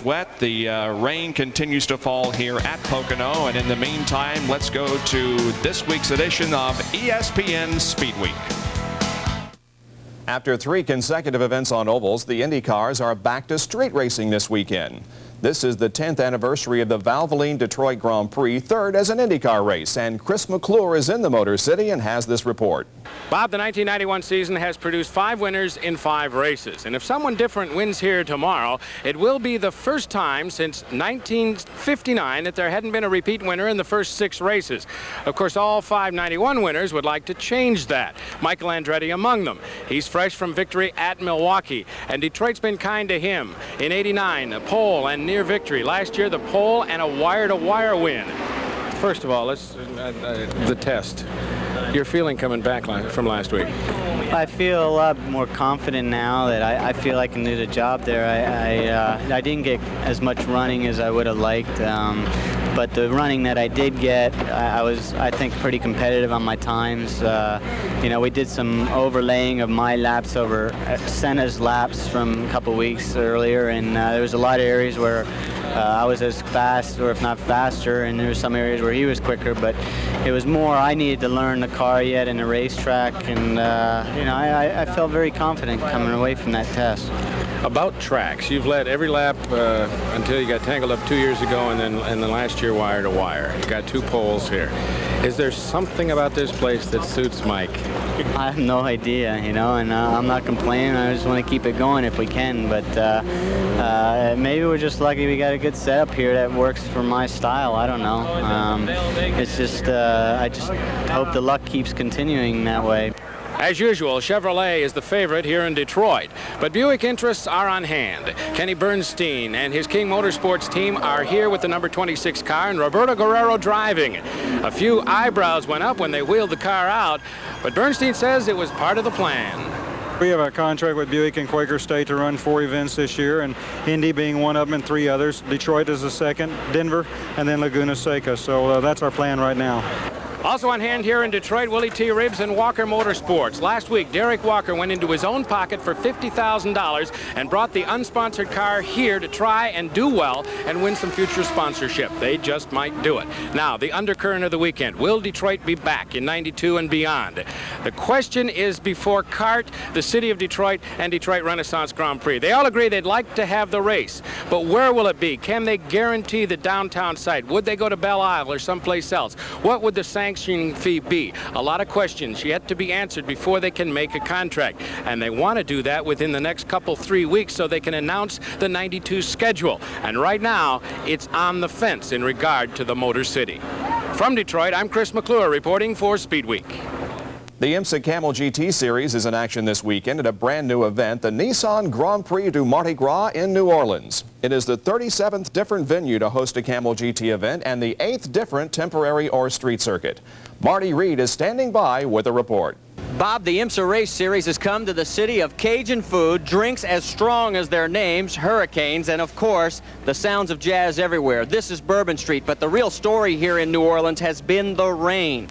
wet. The rain continues to fall here at Pocono. And in the meantime, let's go to this week's edition of ESPN Speedweek. After 3 consecutive events on ovals, the Indy cars are back to street racing this weekend. This is the 10th anniversary of the Valvoline Detroit Grand Prix, third as an IndyCar race. And Chris McClure is in the Motor City and has this report. Bob, the 1991 season has produced 5 winners in 5 races. And if someone different wins here tomorrow, it will be the first time since 1959 that there hadn't been a repeat winner in the first 6 races. Of course, all 5 91 winners would like to change that. Michael Andretti among them. He's fresh from victory at Milwaukee, and Detroit's been kind to him. In '89, a pole and near victory. Last year, the pole and a wire-to-wire win. First of all, let's the test. Your feeling coming back from last week? I feel a lot more confident now that I feel I can do the job there. I didn't get as much running as I would have liked, but the running that I did get, I was, I think, pretty competitive on my times. You know, we did some overlaying of my laps over Senna's laps from a couple weeks earlier, and there was a lot of areas where I was as fast, or if not faster, and there were some areas where he was quicker, but it was more I needed to learn the car yet in the racetrack, and you know, I felt very confident coming away from that test. About tracks, you've led every lap until you got tangled up 2 years ago, and then last year wire to wire. You got 2 poles here. Is there something about this place that suits Mike? I have no idea, you know, and I'm not complaining. I just want to keep it going if we can, but maybe we're just lucky we got a good setup here that works for my style. I don't know. It's just, I just hope the luck keeps continuing that way. As usual, Chevrolet is the favorite here in Detroit, but Buick interests are on hand. Kenny Bernstein and his King Motorsports team are here with the number 26 car, and Roberto Guerrero driving it. A few eyebrows went up when they wheeled the car out, but Bernstein says it was part of the plan. We have a contract with Buick and Quaker State to run 4 events this year, and Indy being one of them and 3 others. Detroit is the second, Denver, and then Laguna Seca. So that's our plan right now. Also on hand here in Detroit, Willie T. Ribbs and Walker Motorsports. Last week, Derek Walker went into his own pocket for $50,000 and brought the unsponsored car here to try and do well and win some future sponsorship. They just might do it. Now, the undercurrent of the weekend. Will Detroit be back in '92 and beyond? The question is before CART, the City of Detroit, and Detroit Renaissance Grand Prix. They all agree they'd like to have the race, but where will it be? Can they guarantee the downtown site? Would they go to Belle Isle or someplace else? What would the sanctioning fee be? A lot of questions yet to be answered before they can make a contract, and they want to do that within the next 3 weeks so they can announce the '92 schedule. And right now it's on the fence in regard to the Motor City. From Detroit, I'm Chris McClure reporting for Speedweek. The IMSA Camel GT Series is in action this weekend at a brand new event, the Nissan Grand Prix du Mardi Gras in New Orleans. It is the 37th different venue to host a Camel GT event and the 8th different temporary or street circuit. Marty Reed is standing by with a report. Bob, the IMSA Race Series has come to the city of Cajun food, drinks as strong as their names, hurricanes, and of course, the sounds of jazz everywhere. This is Bourbon Street, but the real story here in New Orleans has been the rain.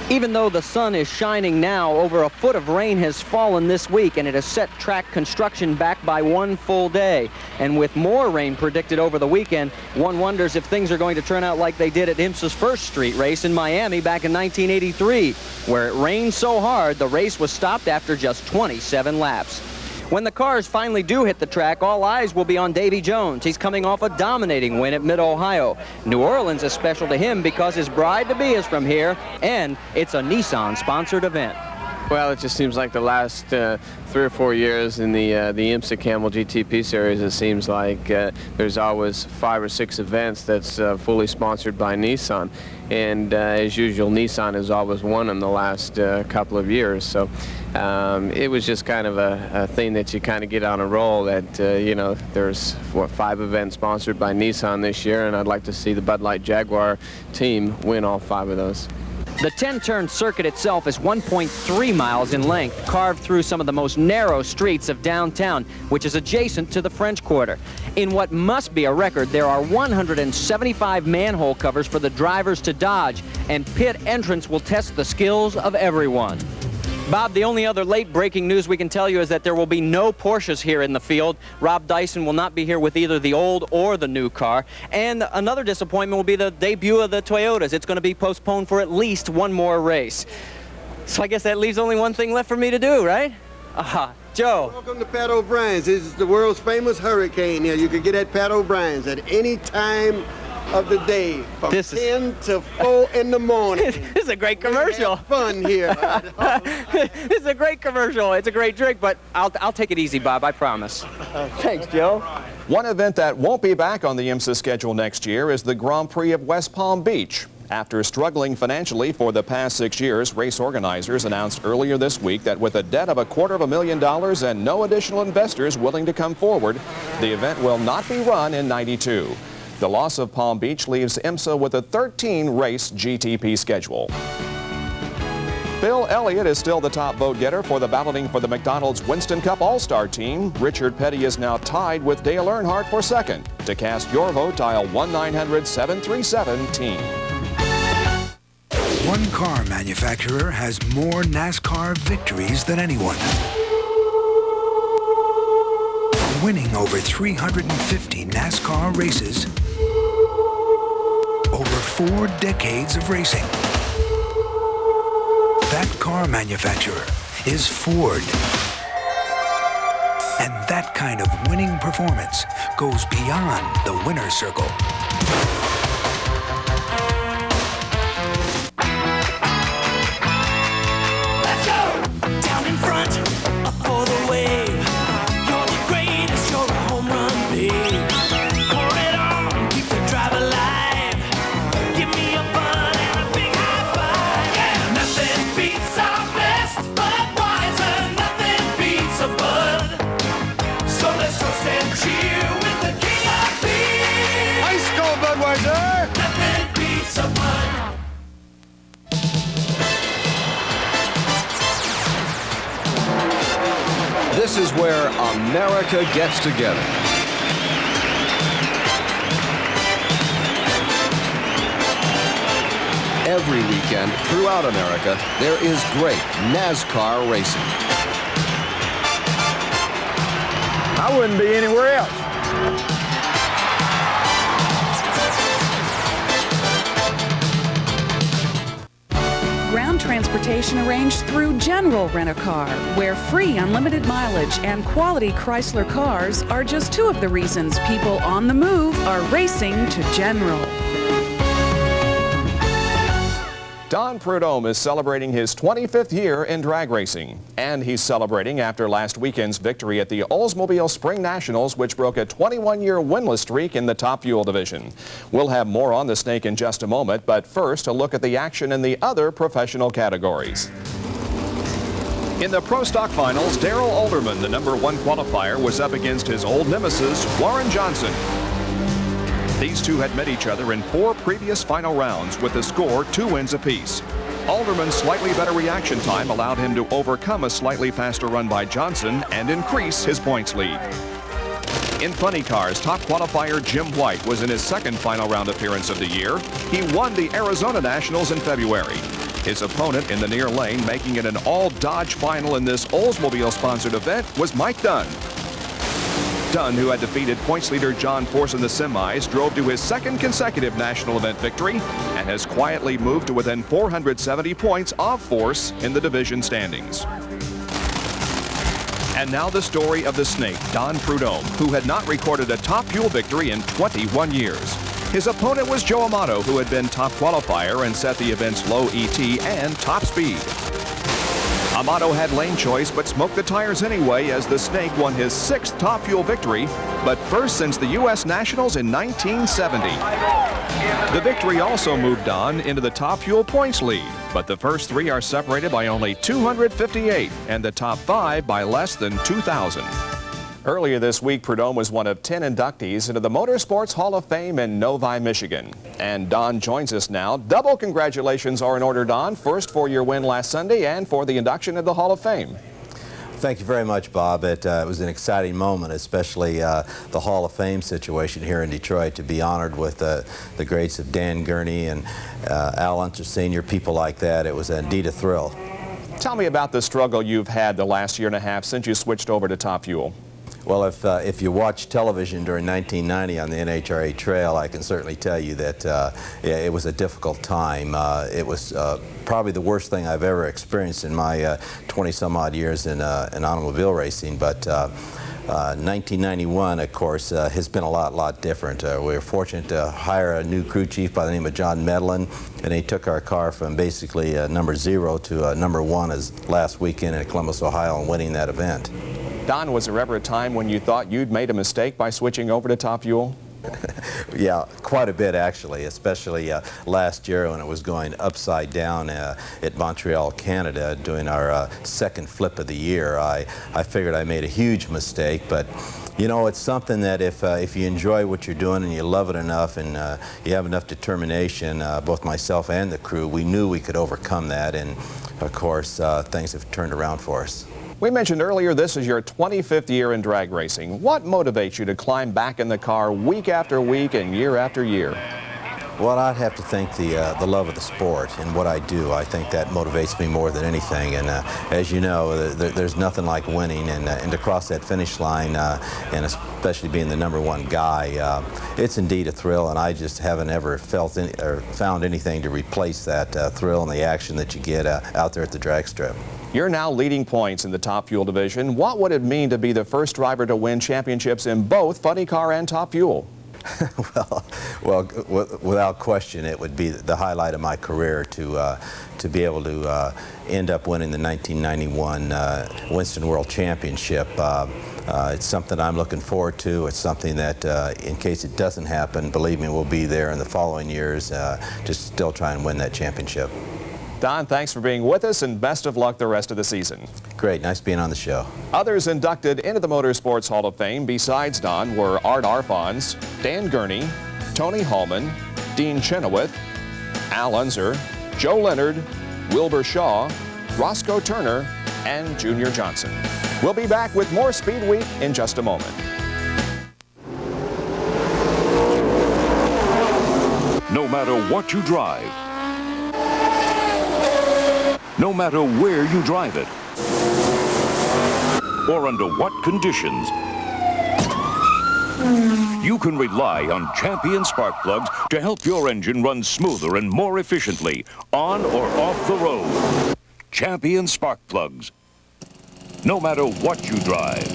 Even though the sun is shining now, over a foot of rain has fallen this week, and it has set track construction back by 1 full day. And with more rain predicted over the weekend, one wonders if things are going to turn out like they did at IMSA's first street race in Miami back in 1983, where it rained so hard the race was stopped after just 27 laps. When the cars finally do hit the track, all eyes will be on Davy Jones. He's coming off a dominating win at Mid-Ohio. New Orleans is special to him because his bride-to-be is from here, and it's a Nissan-sponsored event. Well, it just seems like the last 3 or 4 years in the IMSA Camel GTP Series, it seems like there's always 5 or 6 events that's fully sponsored by Nissan. And as usual, Nissan has always won in the last couple of years. So it was just kind of a thing that you kind of get on a roll that, you know, there's, what, 5 events sponsored by Nissan this year, and I'd like to see the Bud Light Jaguar team win all 5 of those. The 10-turn circuit itself is 1.3 miles in length, carved through some of the most narrow streets of downtown, which is adjacent to the French Quarter. In what must be a record, there are 175 manhole covers for the drivers to dodge, and pit entrance will test the skills of everyone. Bob, the only other late breaking news we can tell you is that there will be no Porsches here in the field. Rob Dyson will not be here with either the old or the new car. And another disappointment will be the debut of the Toyotas. It's going to be postponed for at least one more race. So I guess that leaves only one thing left for me to do, right? Joe. Welcome to Pat O'Brien's. This is the world's famous hurricane here. You can get at Pat O'Brien's at any time of the day, from 10 to 4 in the morning. This is a great commercial. We have fun here. This is a great commercial. It's a great drink, but I'll take it easy, Bob, I promise. Thanks, Joe. One event that won't be back on the IMSA schedule next year is the Grand Prix of West Palm Beach. After struggling financially for the past 6 years, race organizers announced earlier this week that with a debt of $250,000 and no additional investors willing to come forward, the event will not be run in '92. The loss of Palm Beach leaves IMSA with a 13-race GTP schedule. Bill Elliott is still the top vote getter for the balloting for the McDonald's Winston Cup All-Star team. Richard Petty is now tied with Dale Earnhardt for second. To cast your vote, dial 1-900-737-TEAM. One car manufacturer has more NASCAR victories than anyone. Winning over 350 NASCAR races over 4 decades of racing. That car manufacturer is Ford. And that kind of winning performance goes beyond the winner's circle. Let's go! Down in front, up for the wave. You're the greatest, you're a home run, babe. Pour it on, keep the drive alive. Give me a bud and a big high five. Yeah, nothing beats our best Budweiser. Nothing beats a bud. So let's toast and cheer with the king of beer. Ice cold Budweiser. Nothing beats a bud. This is where America gets together. Every weekend throughout America, there is great NASCAR racing. I wouldn't be anywhere else. Ground transportation arranged through General Rent-A-Car, where free unlimited mileage and quality Chrysler cars are just 2 of the reasons people on the move are racing to General. Don Prudhomme is celebrating his 25th year in drag racing. And he's celebrating after last weekend's victory at the Oldsmobile Spring Nationals, which broke a 21-year winless streak in the Top Fuel division. We'll have more on the snake in just a moment, but first a look at the action in the other professional categories. In the Pro Stock Finals, Darrell Alderman, the #1 qualifier, was up against his old nemesis, Warren Johnson. These two had met each other in 4 previous final rounds with the score 2 wins apiece. Alderman's slightly better reaction time allowed him to overcome a slightly faster run by Johnson and increase his points lead. In funny cars, top qualifier Jim White was in his 2nd final round appearance of the year. He won the Arizona Nationals in February. His opponent in the near lane, making it an all-Dodge final in this Oldsmobile-sponsored event, was Mike Dunn. Dunn, who had defeated points leader John Force in the semis, drove to his 2nd consecutive national event victory and has quietly moved to within 470 points of Force in the division standings. And now the story of the snake, Don Prudhomme, who had not recorded a Top Fuel victory in 21 years. His opponent was Joe Amato, who had been top qualifier and set the event's low ET and top speed. Amato had lane choice but smoked the tires anyway as the snake won his 6th Top Fuel victory, but first since the U.S. Nationals in 1970. The victory also moved on into the Top Fuel points lead, but the first 3 are separated by only 258 and the top 5 by less than 2,000. Earlier this week, Prudhomme was one of 10 inductees into the Motorsports Hall of Fame in Novi, Michigan. And Don joins us now. Double congratulations are in order, Don. First for your win last Sunday and for the induction of the Hall of Fame. Thank you very much, Bob. It was an exciting moment, especially the Hall of Fame situation here in Detroit, to be honored with the greats of Dan Gurney and Al Unser Sr., people like that. It was indeed a thrill. Tell me about the struggle you've had the last year and a half since you switched over to Top Fuel. Well, if you watched television during 1990 on the NHRA trail, I can certainly tell you that yeah, it was a difficult time. It was probably the worst thing I've ever experienced in my 20-some-odd years in automobile racing. But 1991, of course, has been a lot different. We were fortunate to hire a new crew chief by the name of John Medlin, and he took our car from basically number 0 to number 1 as last weekend in Columbus, Ohio, and winning that event. Don, was there ever a time when you thought you'd made a mistake by switching over to Top Fuel? Yeah, quite a bit actually, especially last year when it was going upside down at Montreal, Canada, doing our second flip of the year. I figured I made a huge mistake, but you know, it's something that if you enjoy what you're doing and you love it enough and you have enough determination, both myself and the crew, we knew we could overcome that, and of course things have turned around for us. We mentioned earlier this is your 25th year in drag racing. What motivates you to climb back in the car week after week and year after year? Well, I'd have to think the love of the sport and what I do. I think that motivates me more than anything. And as you know, there's nothing like winning, and to cross that finish line, and especially being the number 1 guy, it's indeed a thrill. And I just haven't ever felt or found anything to replace that thrill and the action that you get out there at the drag strip. You're now leading points in the Top Fuel division. What would it mean to be the first driver to win championships in both Funny Car and Top Fuel? well, without question, it would be the highlight of my career to be able to end up winning the 1991 Winston World Championship. It's something I'm looking forward to. It's something that, in case it doesn't happen, believe me, we'll be there in the following years, just still try and win that championship. Don, thanks for being with us, and best of luck the rest of the season. Great. Nice being on the show. Others inducted into the Motorsports Hall of Fame besides Don were Art Arfons, Dan Gurney, Tony Hallman, Dean Chenoweth, Al Unser, Joe Leonard, Wilbur Shaw, Roscoe Turner, and Junior Johnson. We'll be back with more Speed Week in just a moment. No matter what you drive, no matter where you drive it, or under what conditions, you can rely on Champion spark plugs to help your engine run smoother and more efficiently on or off the road. Champion spark plugs. No matter what you drive.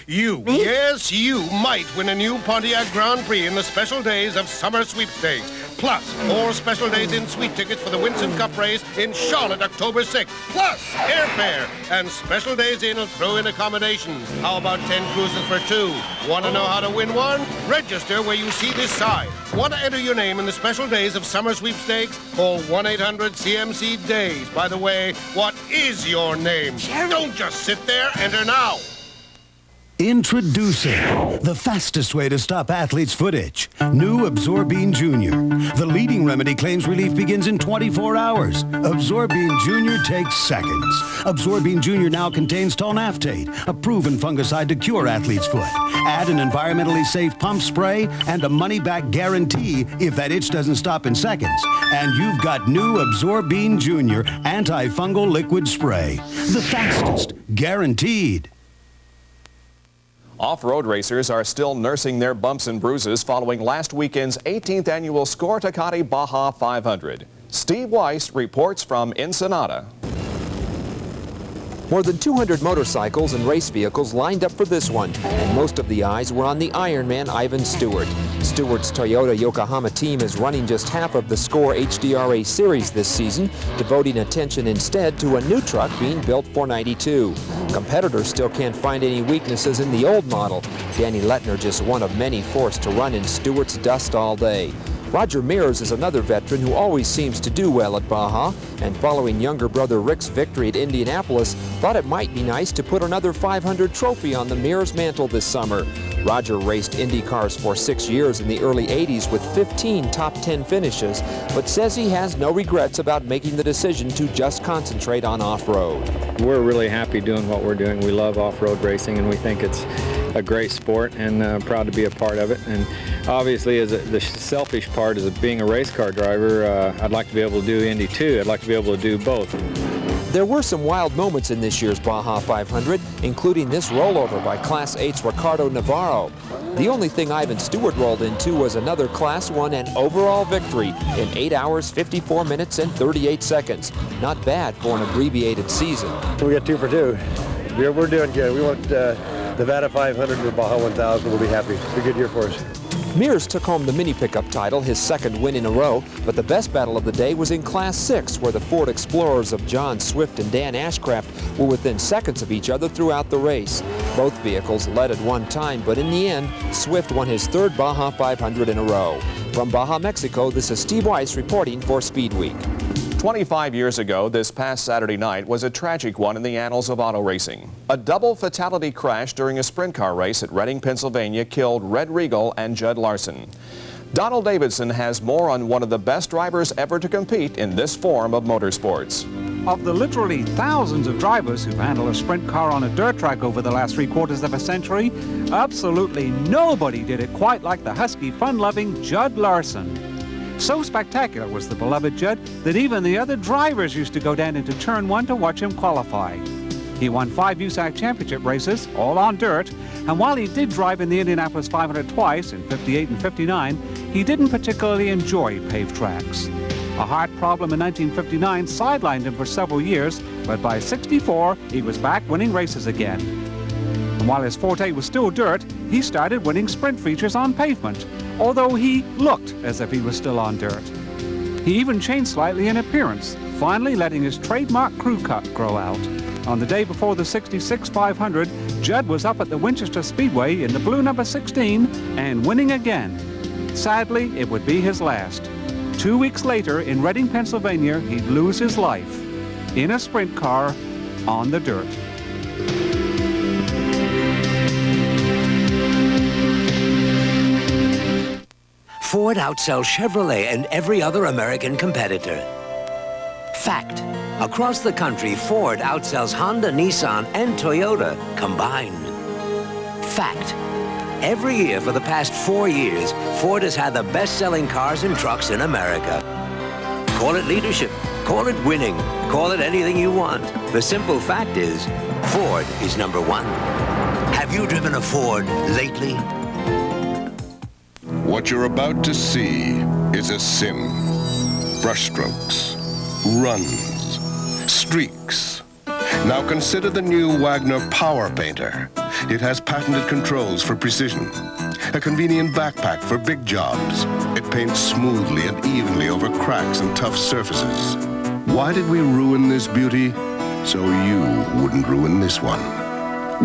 Yes, you might win a new Pontiac Grand Prix in the special days of Summer Sweepstakes. Plus, 4 special days in sweet tickets for the Winston Cup race in Charlotte, October 6th. Plus, airfare and special days in will throw in accommodations. How about 10 cruises for 2? Want to know how to win one? Register where you see this sign. Want to enter your name in the special days of Summer Sweepstakes? Call 1-800-CMC-DAYS. By the way, what is your name? Don't just sit there. Enter now. Introducing the fastest way to stop athletes' foot itch. New Absorbine Junior. The leading remedy claims relief begins in 24 hours. Absorbine Junior takes seconds. Absorbine Junior now contains tonaphtate, a proven fungicide to cure athletes' foot. Add an environmentally safe pump spray and a money-back guarantee if that itch doesn't stop in seconds. And you've got new Absorbine Junior antifungal liquid spray. The fastest, guaranteed. Off-road racers are still nursing their bumps and bruises following last weekend's 18th annual Score Tecate Baja 500. Steve Weiss reports from Ensenada. More than 200 motorcycles and race vehicles lined up for this one, and most of the eyes were on the Ironman Ivan Stewart. Stewart's Toyota Yokohama team is running just half of the Score HDRA series this season, devoting attention instead to a new truck being built for 92. Competitors still can't find any weaknesses in the old model. Danny Lettner just one of many forced to run in Stewart's dust all day. Roger Mears is another veteran who always seems to do well at Baja, and following younger brother Rick's victory at Indianapolis, thought it might be nice to put another 500 trophy on the Mears mantle this summer. Roger raced Indy cars for 6 years in the early 80s with 15 top 10 finishes, but says he has no regrets about making the decision to just concentrate on off-road. We're really happy doing what we're doing. We love off-road racing, and we think it's a great sport, and proud to be a part of it. And obviously, the selfish part is being a race car driver, I'd like to be able to do Indy too. I'd like to be able to do both. There were some wild moments in this year's Baja 500, including this rollover by Class 8's Ricardo Navarro. The only thing Ivan Stewart rolled into was another Class 1 and overall victory in 8 hours, 54 minutes, and 38 seconds. Not bad for an abbreviated season. We got 2 for 2. We're doing good. We want Nevada 500 or Baja 1000. We'll be happy. It's a good year for us. Mears took home the mini pickup title, his second win in a row, but the best battle of the day was in Class 6, where the Ford Explorers of John Swift and Dan Ashcraft were within seconds of each other throughout the race. Both vehicles led at one time, but in the end, Swift won his 3rd Baja 500 in a row. From Baja, Mexico, this is Steve Weiss reporting for Speedweek. 25 years ago, this past Saturday night was a tragic one in the annals of auto racing. A double fatality crash during a sprint car race at Reading, Pennsylvania killed Red Regal and Jud Larson. Donald Davidson has more on one of the best drivers ever to compete in this form of motorsports. Of the literally thousands of drivers who've handled a sprint car on a dirt track over the last 3/4 of a century, absolutely nobody did it quite like the husky, fun-loving Jud Larson. So spectacular was the beloved Jud that even the other drivers used to go down into Turn 1 to watch him qualify. He won 5 USAC championship races, all on dirt, and while he did drive in the Indianapolis 500 twice, in '58 and '59, he didn't particularly enjoy paved tracks. A heart problem in 1959 sidelined him for several years, but by '64, he was back winning races again. And while his forte was still dirt, he started winning sprint features on pavement, although he looked as if he was still on dirt. He even changed slightly in appearance, finally letting his trademark crew cut grow out. On the day before the '66 500, Jud was up at the Winchester Speedway in the blue number 16 and winning again. Sadly, it would be his last. 2 weeks later, in Reading, Pennsylvania, he'd lose his life in a sprint car on the dirt. Ford outsells Chevrolet and every other American competitor. Fact: across the country, Ford outsells Honda, Nissan, and Toyota combined. Fact: every year for the past 4 years, Ford has had the best-selling cars and trucks in America. Call it leadership, call it winning, call it anything you want. The simple fact is, Ford is #1. Have you driven a Ford lately? What you're about to see is a sim. Brushstrokes, runs, streaks. Now consider the new Wagner Power Painter. It has patented controls for precision, a convenient backpack for big jobs. It paints smoothly and evenly over cracks and tough surfaces. Why did we ruin this beauty? So you wouldn't ruin this one.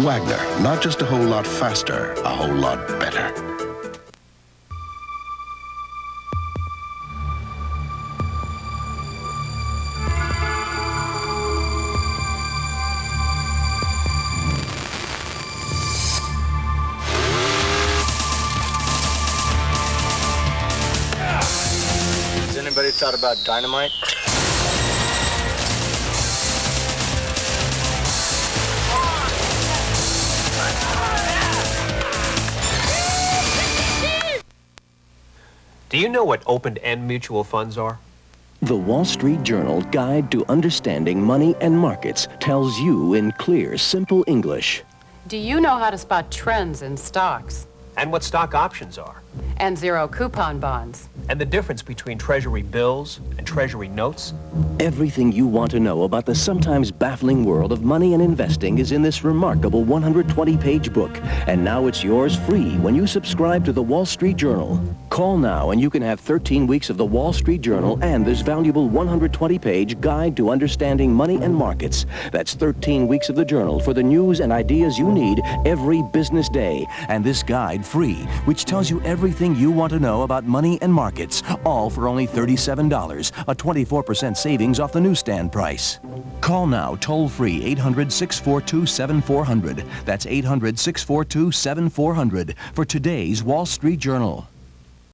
Wagner, not just a whole lot faster, a whole lot better. Anybody thought about dynamite? Do you know what open-end mutual funds are? The Wall Street Journal Guide to Understanding Money and Markets tells you in clear, simple English. Do you know how to spot trends in stocks? And what stock options are? And zero coupon bonds? And the difference between Treasury bills and Treasury notes? Everything you want to know about the sometimes baffling world of money and investing is in this remarkable 120-page book. And now it's yours free when you subscribe to the Wall Street Journal. Call now and you can have 13 weeks of the Wall Street Journal and this valuable 120-page Guide to Understanding Money and Markets. That's 13 weeks of the Journal for the news and ideas you need every business day. And this guide free, which tells you everything you want to know about money and markets, all for only $37, a 24% savings off the newsstand price. Call now toll-free 800-642-7400. That's 800-642-7400 for today's Wall Street Journal.